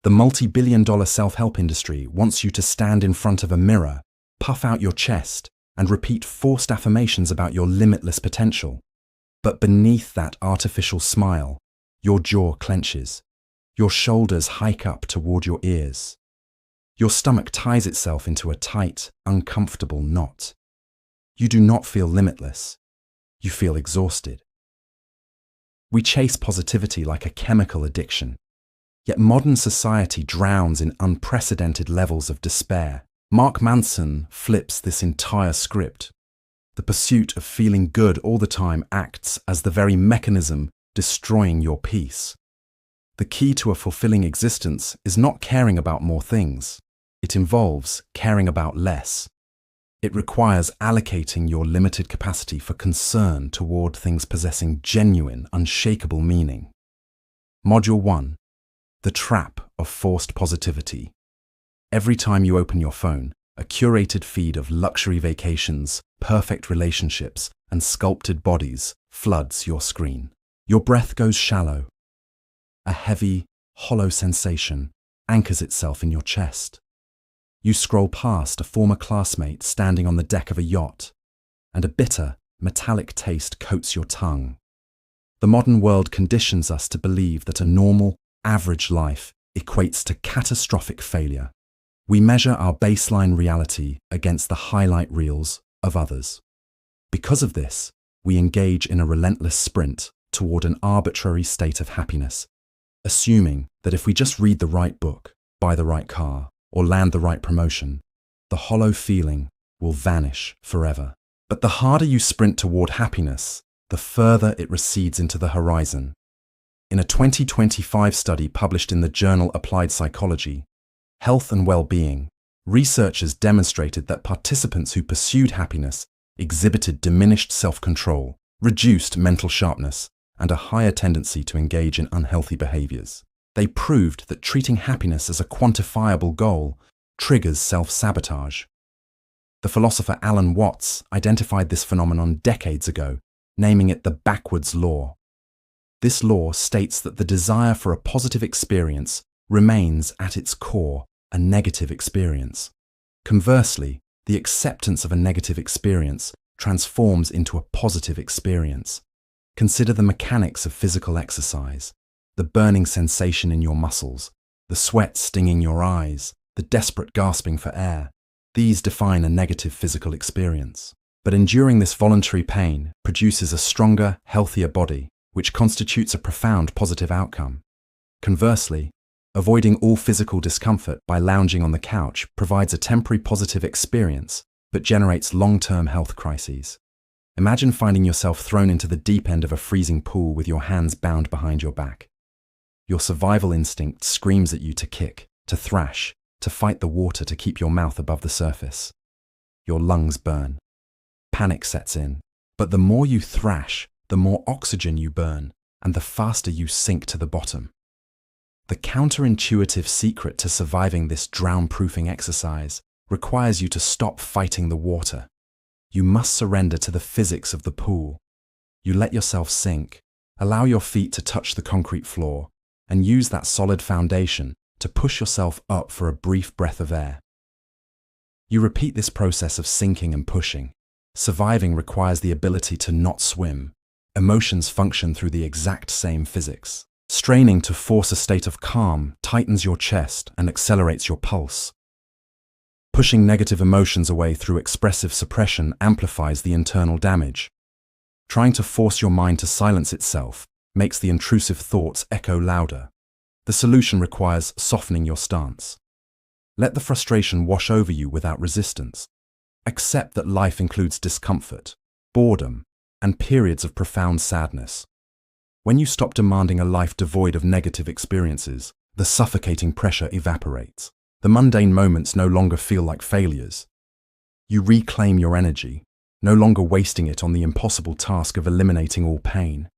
The multi-billion-dollar self-help industry wants you to stand in front of a mirror, puff out your chest, and repeat forced affirmations about your limitless potential. But beneath that artificial smile, your jaw clenches. Your shoulders hike up toward your ears. Your stomach ties itself into a tight, uncomfortable knot. You do not feel limitless. You feel exhausted. We chase positivity like a chemical addiction. Yet modern society drowns in unprecedented levels of despair. Mark Manson flips this entire script. The pursuit of feeling good all the time acts as the very mechanism destroying your peace. The key to a fulfilling existence is not caring about more things. It involves caring about less. It requires allocating your limited capacity for concern toward things possessing genuine, unshakable meaning. Module 1. The Trap of Forced Positivity. Every time you open your phone, a curated feed of luxury vacations, perfect relationships, and sculpted bodies floods your screen. Your breath goes shallow. A heavy, hollow sensation anchors itself in your chest. You scroll past a former classmate standing on the deck of a yacht, and a bitter, metallic taste coats your tongue. The modern world conditions us to believe that a normal, average life equates to catastrophic failure. We measure our baseline reality against the highlight reels of others. Because of this, we engage in a relentless sprint toward an arbitrary state of happiness, assuming that if we just read the right book, buy the right car, or land the right promotion, the hollow feeling will vanish forever. But the harder you sprint toward happiness, the further it recedes into the horizon. In a 2025 study published in the journal Applied Psychology, Health and Well-Being, researchers demonstrated that participants who pursued happiness exhibited diminished self-control, reduced mental sharpness, and a higher tendency to engage in unhealthy behaviors. They proved that treating happiness as a quantifiable goal triggers self-sabotage. The philosopher Alan Watts identified this phenomenon decades ago, naming it the backwards law. This law states that the desire for a positive experience remains at its core a negative experience. Conversely, the acceptance of a negative experience transforms into a positive experience. Consider the mechanics of physical exercise, the burning sensation in your muscles, the sweat stinging your eyes, the desperate gasping for air. These define a negative physical experience. But enduring this voluntary pain produces a stronger, healthier body, which constitutes a profound positive outcome. Conversely, avoiding all physical discomfort by lounging on the couch provides a temporary positive experience, but generates long-term health crises. Imagine finding yourself thrown into the deep end of a freezing pool with your hands bound behind your back. Your survival instinct screams at you to kick, to thrash, to fight the water to keep your mouth above the surface. Your lungs burn. Panic sets in. But the more you thrash, the more oxygen you burn, and the faster you sink to the bottom. The counterintuitive secret to surviving this drown-proofing exercise requires you to stop fighting the water. You must surrender to the physics of the pool. You let yourself sink, allow your feet to touch the concrete floor, and use that solid foundation to push yourself up for a brief breath of air. You repeat this process of sinking and pushing. Surviving requires the ability to not swim. Emotions function through the exact same physics. Straining to force a state of calm tightens your chest and accelerates your pulse. Pushing negative emotions away through expressive suppression amplifies the internal damage. Trying to force your mind to silence itself makes the intrusive thoughts echo louder. The solution requires softening your stance. Let the frustration wash over you without resistance. Accept that life includes discomfort, boredom, and periods of profound sadness. When you stop demanding a life devoid of negative experiences, the suffocating pressure evaporates. The mundane moments no longer feel like failures. You reclaim your energy, no longer wasting it on the impossible task of eliminating all pain.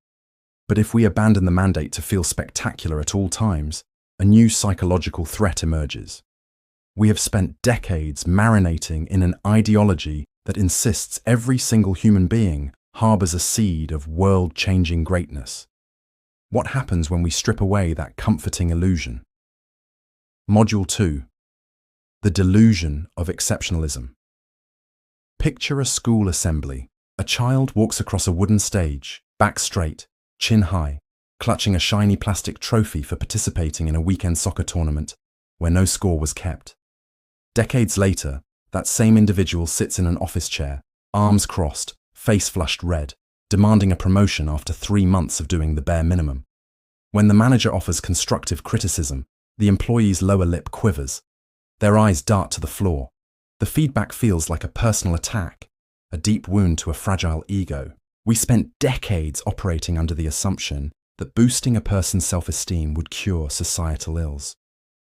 But if we abandon the mandate to feel spectacular at all times, a new psychological threat emerges. We have spent decades marinating in an ideology that insists every single human being harbors a seed of world-changing greatness. What happens when we strip away that comforting illusion? Module 2. The Delusion of Exceptionalism. Picture a school assembly. A child walks across a wooden stage, back straight, chin high, clutching a shiny plastic trophy for participating in a weekend soccer tournament where no score was kept. Decades later, that same individual sits in an office chair, arms crossed, face flushed red, demanding a promotion after 3 months of doing the bare minimum. When the manager offers constructive criticism, the employee's lower lip quivers. Their eyes dart to the floor. The feedback feels like a personal attack, a deep wound to a fragile ego. We spent decades operating under the assumption that boosting a person's self-esteem would cure societal ills.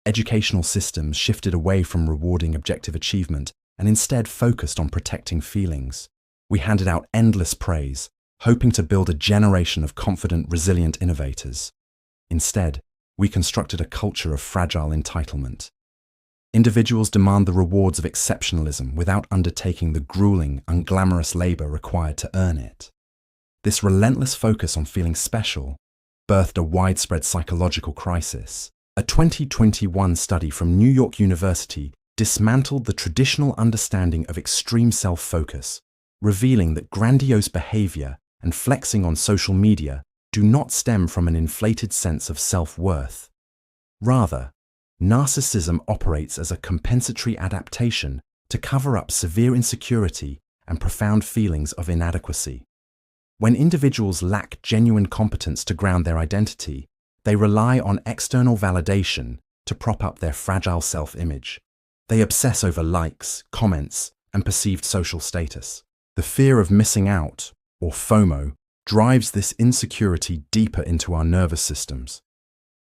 Educational systems shifted away from rewarding objective achievement and instead focused on protecting feelings. We handed out endless praise, hoping to build a generation of confident, resilient innovators. Instead, we constructed a culture of fragile entitlement. Individuals demand the rewards of exceptionalism without undertaking the grueling, unglamorous labor required to earn it. This relentless focus on feeling special birthed a widespread psychological crisis. A 2021 study from New York University dismantled the traditional understanding of extreme self-focus, revealing that grandiose behavior and flexing on social media do not stem from an inflated sense of self-worth. Rather, narcissism operates as a compensatory adaptation to cover up severe insecurity and profound feelings of inadequacy. When individuals lack genuine competence to ground their identity, they rely on external validation to prop up their fragile self-image. They obsess over likes, comments, and perceived social status. The fear of missing out, or FOMO, drives this insecurity deeper into our nervous systems.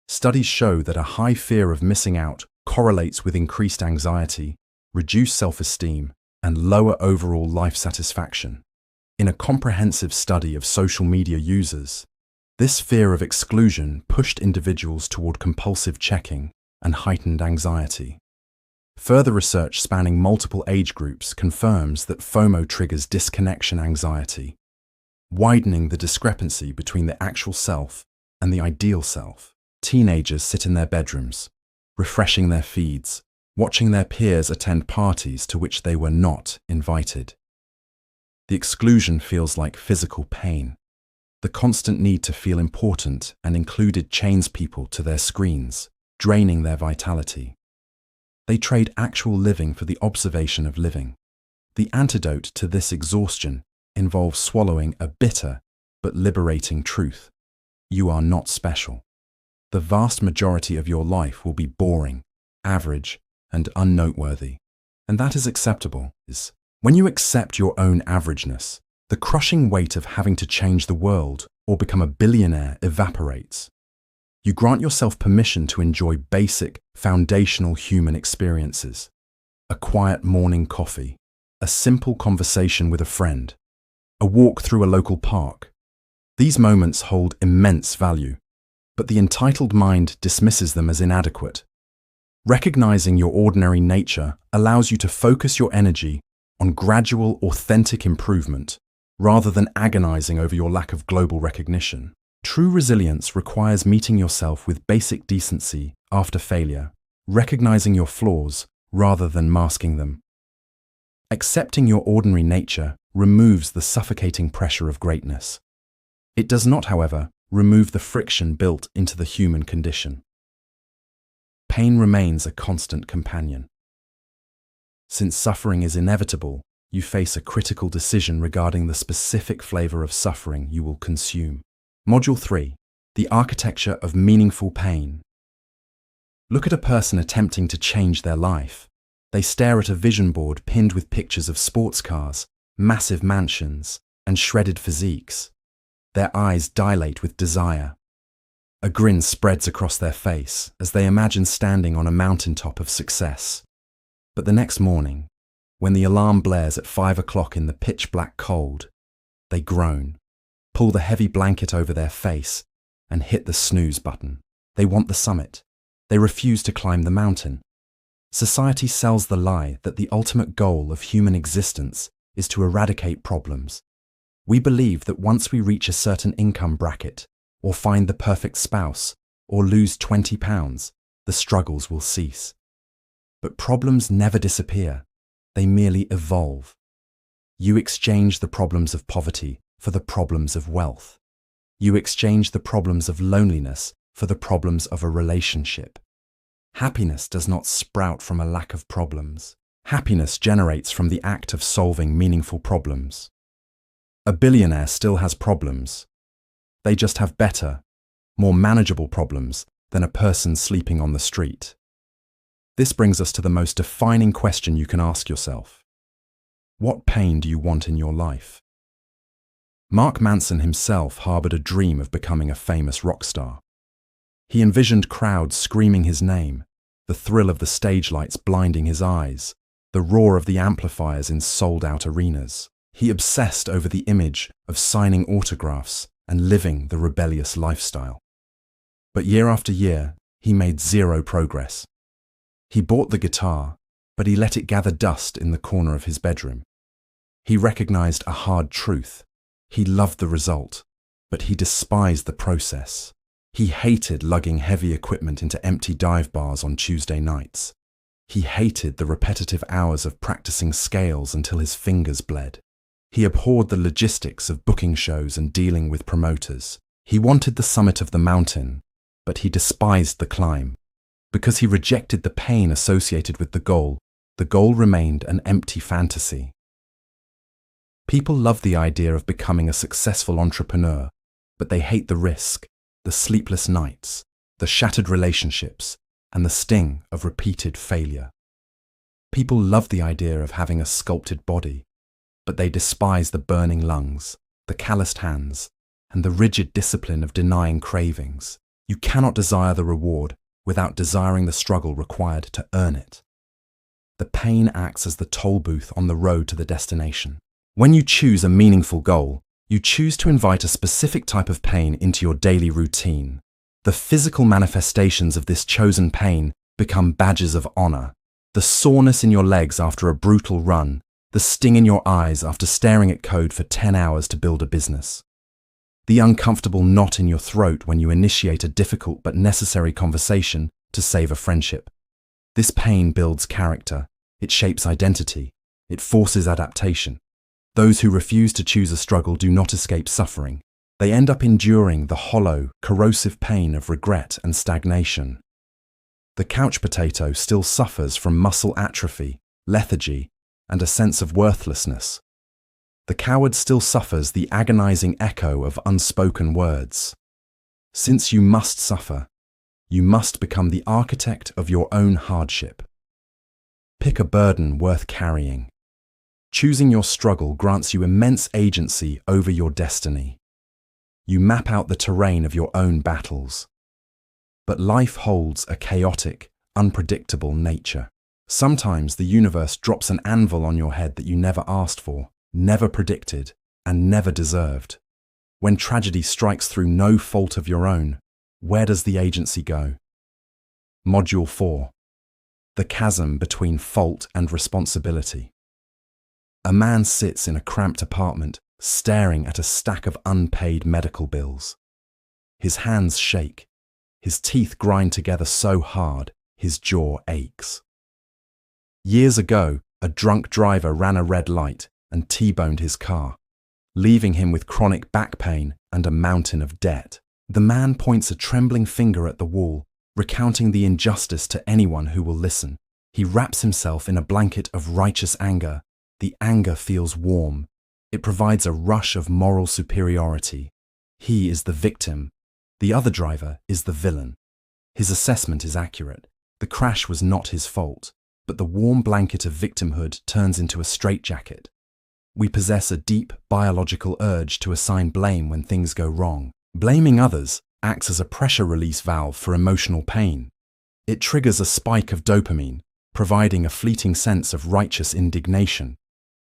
Studies show that a high fear of missing out correlates with increased anxiety, reduced self-esteem, and lower overall life satisfaction. In a comprehensive study of social media users, this fear of exclusion pushed individuals toward compulsive checking and heightened anxiety. Further research spanning multiple age groups confirms that FOMO triggers disconnection anxiety, widening the discrepancy between the actual self and the ideal self. Teenagers sit in their bedrooms, refreshing their feeds, watching their peers attend parties to which they were not invited. The exclusion feels like physical pain. The constant need to feel important and included chains people to their screens, draining their vitality. They trade actual living for the observation of living. The antidote to this exhaustion involves swallowing a bitter but liberating truth. You are not special. The vast majority of your life will be boring, average, and unnoteworthy. And that is acceptable. When you accept your own averageness, the crushing weight of having to change the world or become a billionaire evaporates. You grant yourself permission to enjoy basic, foundational human experiences. A quiet morning coffee, a simple conversation with a friend, a walk through a local park. These moments hold immense value, but the entitled mind dismisses them as inadequate. Recognizing your ordinary nature allows you to focus your energy on gradual, authentic improvement, rather than agonizing over your lack of global recognition. True resilience requires meeting yourself with basic decency after failure, recognizing your flaws rather than masking them. Accepting your ordinary nature removes the suffocating pressure of greatness. It does not, however, remove the friction built into the human condition. Pain remains a constant companion. Since suffering is inevitable, you face a critical decision regarding the specific flavor of suffering you will consume. Module 3. The Architecture of Meaningful Pain. Look at a person attempting to change their life. They stare at a vision board pinned with pictures of sports cars, massive mansions, and shredded physiques. Their eyes dilate with desire. A grin spreads across their face as they imagine standing on a mountaintop of success. But the next morning, when the alarm blares at 5 o'clock in the pitch-black cold, they groan, pull the heavy blanket over their face, and hit the snooze button. They want the summit. They refuse to climb the mountain. Society sells the lie that the ultimate goal of human existence is to eradicate problems. We believe that once we reach a certain income bracket, or find the perfect spouse, or lose 20 pounds, the struggles will cease. But problems never disappear. They merely evolve. You exchange the problems of poverty for the problems of wealth. You exchange the problems of loneliness for the problems of a relationship. Happiness does not sprout from a lack of problems. Happiness generates from the act of solving meaningful problems. A billionaire still has problems. They just have better, more manageable problems than a person sleeping on the street. This brings us to the most defining question you can ask yourself. What pain do you want in your life? Mark Manson himself harbored a dream of becoming a famous rock star. He envisioned crowds screaming his name, the thrill of the stage lights blinding his eyes, the roar of the amplifiers in sold-out arenas. He obsessed over the image of signing autographs and living the rebellious lifestyle. But year after year, he made zero progress. He bought the guitar, but he let it gather dust in the corner of his bedroom. He recognized a hard truth. He loved the result, but he despised the process. He hated lugging heavy equipment into empty dive bars on Tuesday nights. He hated the repetitive hours of practicing scales until his fingers bled. He abhorred the logistics of booking shows and dealing with promoters. He wanted the summit of the mountain, but he despised the climb. Because he rejected the pain associated with the goal remained an empty fantasy. People love the idea of becoming a successful entrepreneur, but they hate the risk, the sleepless nights, the shattered relationships, and the sting of repeated failure. People love the idea of having a sculpted body, but they despise the burning lungs, the calloused hands, and the rigid discipline of denying cravings. You cannot desire the reward without desiring the struggle required to earn it. The pain acts as the toll booth on the road to the destination. When you choose a meaningful goal, you choose to invite a specific type of pain into your daily routine. The physical manifestations of this chosen pain become badges of honor. The soreness in your legs after a brutal run, the sting in your eyes after staring at code for 10 hours to build a business. The uncomfortable knot in your throat when you initiate a difficult but necessary conversation to save a friendship. This pain builds character, it shapes identity, it forces adaptation. Those who refuse to choose a struggle do not escape suffering. They end up enduring the hollow, corrosive pain of regret and stagnation. The couch potato still suffers from muscle atrophy, lethargy, and a sense of worthlessness. The coward still suffers the agonizing echo of unspoken words. Since you must suffer, you must become the architect of your own hardship. Pick a burden worth carrying. Choosing your struggle grants you immense agency over your destiny. You map out the terrain of your own battles. But life holds a chaotic, unpredictable nature. Sometimes the universe drops an anvil on your head that you never asked for, never predicted, and never deserved. When tragedy strikes through no fault of your own, where does the agency go? Module 4. The chasm between fault and responsibility. A man sits in a cramped apartment, staring at a stack of unpaid medical bills. His hands shake. His teeth grind together so hard, his jaw aches. Years ago, a drunk driver ran a red light and T-boned his car, leaving him with chronic back pain and a mountain of debt. The man points a trembling finger at the wall, recounting the injustice to anyone who will listen. He wraps himself in a blanket of righteous anger. The anger feels warm. It provides a rush of moral superiority. He is the victim. The other driver is the villain. His assessment is accurate. The crash was not his fault, but the warm blanket of victimhood turns into a straitjacket. We possess a deep biological urge to assign blame when things go wrong. Blaming others acts as a pressure release valve for emotional pain. It triggers a spike of dopamine, providing a fleeting sense of righteous indignation.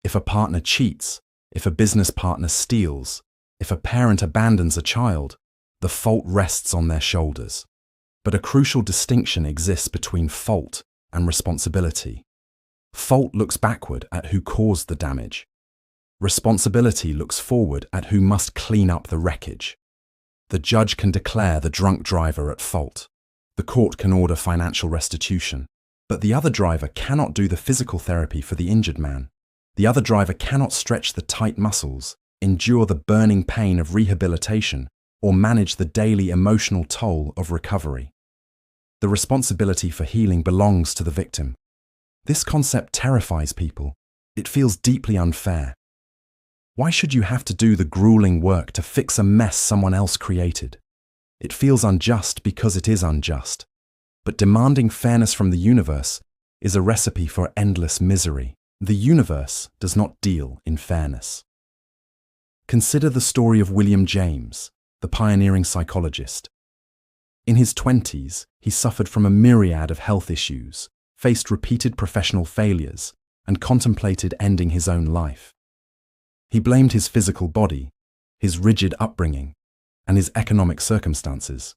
If a partner cheats, if a business partner steals, if a parent abandons a child, the fault rests on their shoulders. But a crucial distinction exists between fault and responsibility. Fault looks backward at who caused the damage. Responsibility looks forward at who must clean up the wreckage. The judge can declare the drunk driver at fault. The court can order financial restitution, but the other driver cannot do the physical therapy for the injured man. The other driver cannot stretch the tight muscles, endure the burning pain of rehabilitation, or manage the daily emotional toll of recovery. The responsibility for healing belongs to the victim. This concept terrifies people. It feels deeply unfair. Why should you have to do the grueling work to fix a mess someone else created? It feels unjust because it is unjust. But demanding fairness from the universe is a recipe for endless misery. The universe does not deal in fairness. Consider the story of William James, the pioneering psychologist. In his 20s, he suffered from a myriad of health issues, faced repeated professional failures, and contemplated ending his own life. He blamed his physical body, his rigid upbringing, and his economic circumstances.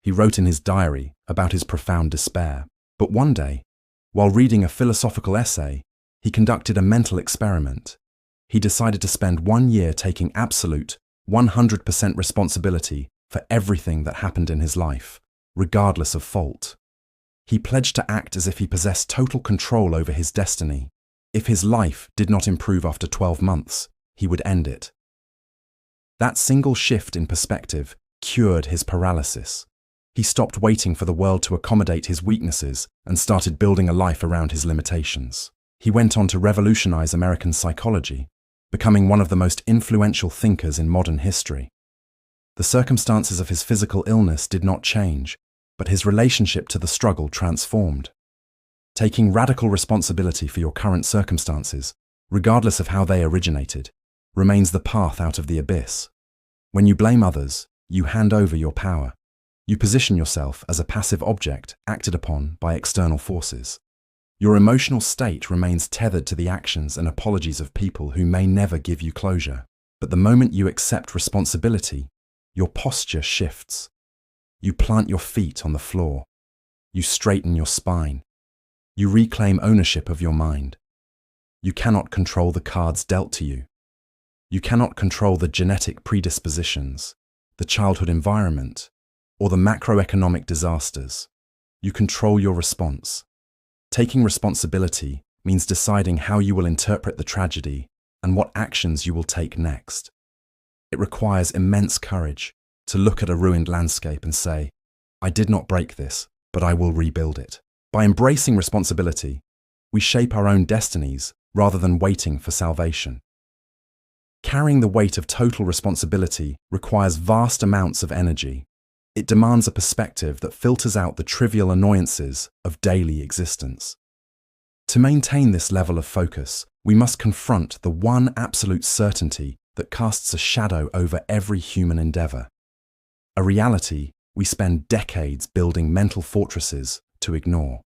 He wrote in his diary about his profound despair. But one day, while reading a philosophical essay, he conducted a mental experiment. He decided to spend 1 year taking absolute, 100% responsibility for everything that happened in his life, regardless of fault. He pledged to act as if he possessed total control over his destiny. If his life did not improve after 12 months, he would end it. That single shift in perspective cured his paralysis. He stopped waiting for the world to accommodate his weaknesses and started building a life around his limitations. He went on to revolutionize American psychology, becoming one of the most influential thinkers in modern history. The circumstances of his physical illness did not change, but his relationship to the struggle transformed. Taking radical responsibility for your current circumstances, regardless of how they originated, remains the path out of the abyss. When you blame others, you hand over your power. You position yourself as a passive object acted upon by external forces. Your emotional state remains tethered to the actions and apologies of people who may never give you closure. But the moment you accept responsibility, your posture shifts. You plant your feet on the floor. You straighten your spine. You reclaim ownership of your mind. You cannot control the cards dealt to you. You cannot control the genetic predispositions, the childhood environment, or the macroeconomic disasters. You control your response. Taking responsibility means deciding how you will interpret the tragedy and what actions you will take next. It requires immense courage to look at a ruined landscape and say, "I did not break this, but I will rebuild it." By embracing responsibility, we shape our own destinies rather than waiting for salvation. Carrying the weight of total responsibility requires vast amounts of energy. It demands a perspective that filters out the trivial annoyances of daily existence. To maintain this level of focus, we must confront the one absolute certainty that casts a shadow over every human endeavor. A reality we spend decades building mental fortresses to ignore.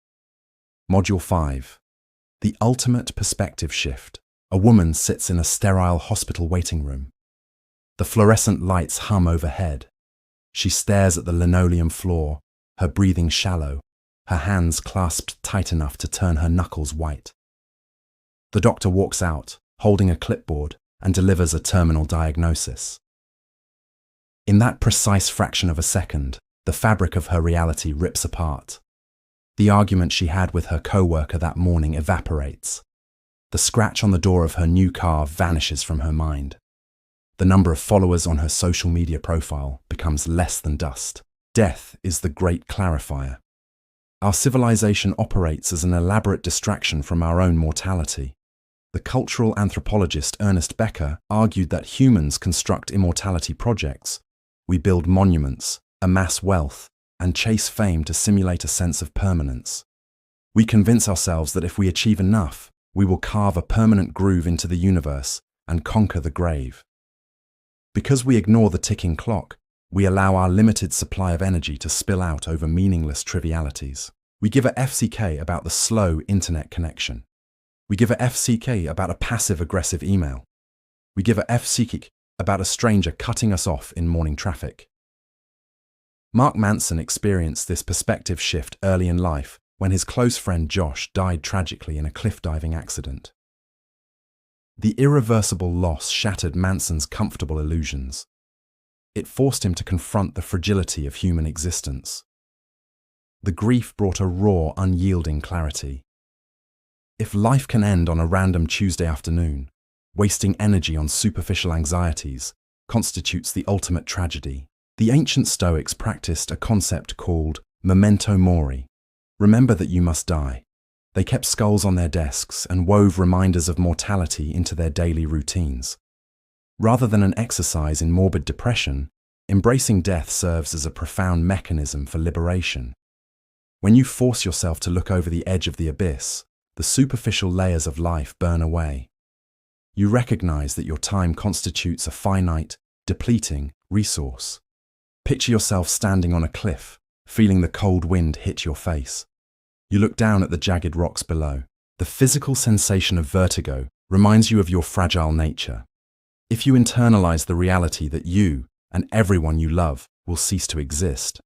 Module 5. The ultimate perspective shift. A woman sits in a sterile hospital waiting room. The fluorescent lights hum overhead. She stares at the linoleum floor, her breathing shallow, her hands clasped tight enough to turn her knuckles white. The doctor walks out, holding a clipboard, and delivers a terminal diagnosis. In that precise fraction of a second, the fabric of her reality rips apart. The argument she had with her co-worker that morning evaporates. The scratch on the door of her new car vanishes from her mind. The number of followers on her social media profile becomes less than dust. Death is the great clarifier. Our civilization operates as an elaborate distraction from our own mortality. The cultural anthropologist Ernest Becker argued that humans construct immortality projects. We build monuments, amass wealth, and chase fame to simulate a sense of permanence. We convince ourselves that if we achieve enough, we will carve a permanent groove into the universe and conquer the grave. Because we ignore the ticking clock, we allow our limited supply of energy to spill out over meaningless trivialities. We give a FCK about the slow internet connection. We give a FCK about a passive-aggressive email. We give a FCK about a stranger cutting us off in morning traffic. Mark Manson experienced this perspective shift early in life when his close friend Josh died tragically in a cliff diving accident. The irreversible loss shattered Manson's comfortable illusions. It forced him to confront the fragility of human existence. The grief brought a raw, unyielding clarity. If life can end on a random Tuesday afternoon, wasting energy on superficial anxieties constitutes the ultimate tragedy. The ancient Stoics practiced a concept called memento mori. Remember that you must die. They kept skulls on their desks and wove reminders of mortality into their daily routines. Rather than an exercise in morbid depression, embracing death serves as a profound mechanism for liberation. When you force yourself to look over the edge of the abyss, the superficial layers of life burn away. You recognize that your time constitutes a finite, depleting resource. Picture yourself standing on a cliff, feeling the cold wind hit your face. You look down at the jagged rocks below. The physical sensation of vertigo reminds you of your fragile nature. If you internalize the reality that you and everyone you love will cease to exist,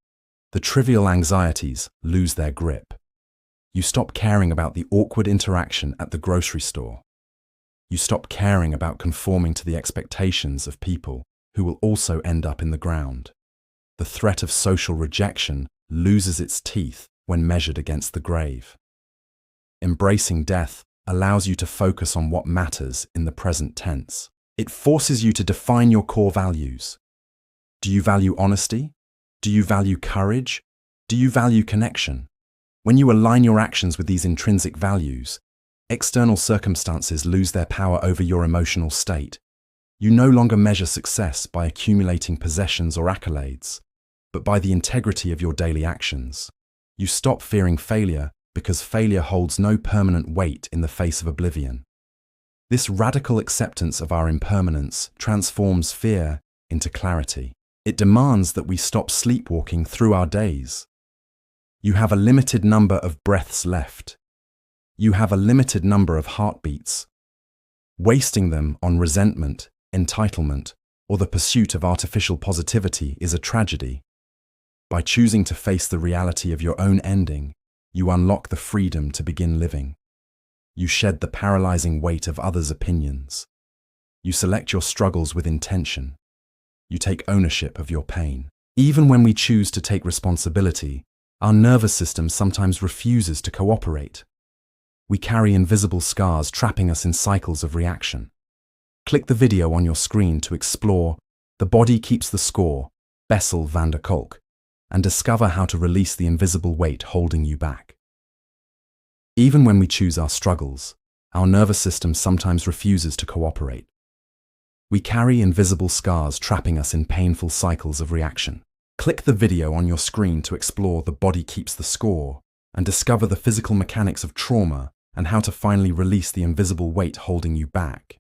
the trivial anxieties lose their grip. You stop caring about the awkward interaction at the grocery store. You stop caring about conforming to the expectations of people who will also end up in the ground. The threat of social rejection loses its teeth when measured against the grave. Embracing death allows you to focus on what matters in the present tense. It forces you to define your core values. Do you value honesty? Do you value courage? Do you value connection? When you align your actions with these intrinsic values, external circumstances lose their power over your emotional state. You no longer measure success by accumulating possessions or accolades, but by the integrity of your daily actions. You stop fearing failure because failure holds no permanent weight in the face of oblivion. This radical acceptance of our impermanence transforms fear into clarity. It demands that we stop sleepwalking through our days. You have a limited number of breaths left. You have a limited number of heartbeats. Wasting them on resentment, entitlement, or the pursuit of artificial positivity is a tragedy. By choosing to face the reality of your own ending, you unlock the freedom to begin living. You shed the paralyzing weight of others' opinions. You select your struggles with intention. You take ownership of your pain. Even when we choose to take responsibility, our nervous system sometimes refuses to cooperate. We carry invisible scars trapping us in cycles of reaction. Click the video on your screen to explore The Body Keeps the Score, Bessel van der Kolk, and discover how to release the invisible weight holding you back. Even when we choose our struggles, our nervous system sometimes refuses to cooperate. We carry invisible scars trapping us in painful cycles of reaction. Click the video on your screen to explore The Body Keeps the Score and discover the physical mechanics of trauma and how to finally release the invisible weight holding you back.